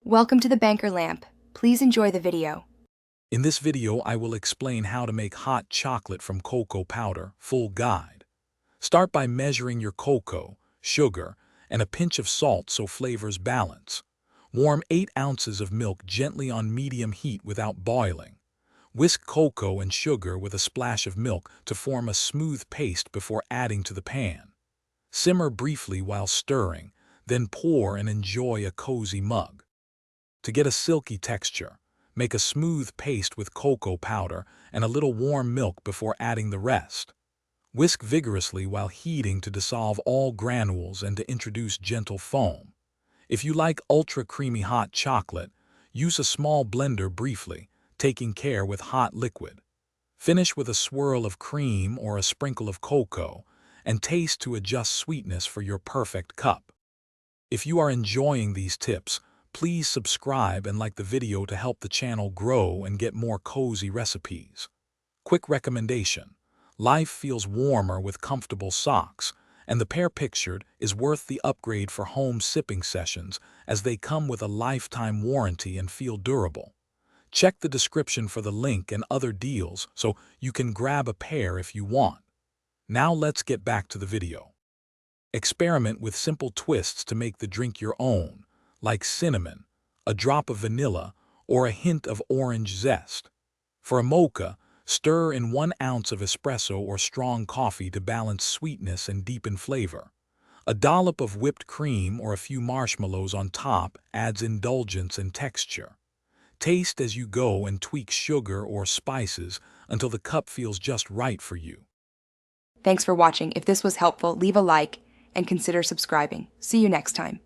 Welcome to the Banker Lamp. Please enjoy the video. In this video, I will explain how to make hot chocolate from cocoa powder, full guide. Start by measuring your cocoa, sugar, and a pinch of salt so flavors balance. Warm 8 ounces of milk gently on medium heat without boiling. Whisk cocoa and sugar with a splash of milk to form a smooth paste before adding to the pan. Simmer briefly while stirring, then pour and enjoy a cozy mug. To get a silky texture, make a smooth paste with cocoa powder and a little warm milk before adding the rest. Whisk vigorously while heating to dissolve all granules and to introduce gentle foam. If you like ultra creamy hot chocolate, use a small blender briefly, taking care with hot liquid. Finish with a swirl of cream or a sprinkle of cocoa, and taste to adjust sweetness for your perfect cup. If you are enjoying these tips, please subscribe and like the video to help the channel grow and get more cozy recipes. Quick recommendation: life feels warmer with comfortable socks, and the pair pictured is worth the upgrade for home sipping sessions as they come with a lifetime warranty and feel durable. Check the description for the link and other deals so you can grab a pair if you want. Now let's get back to the video. Experiment with simple twists to make the drink your own, like cinnamon, a drop of vanilla, or a hint of orange zest. For a mocha, stir in 1 ounce of espresso or strong coffee to balance sweetness and deepen flavor. A dollop of whipped cream or a few marshmallows on top adds indulgence and texture. Taste as you go and tweak sugar or spices until the cup feels just right for you. Thanks for watching. If this was helpful, leave a like and consider subscribing. See you next time.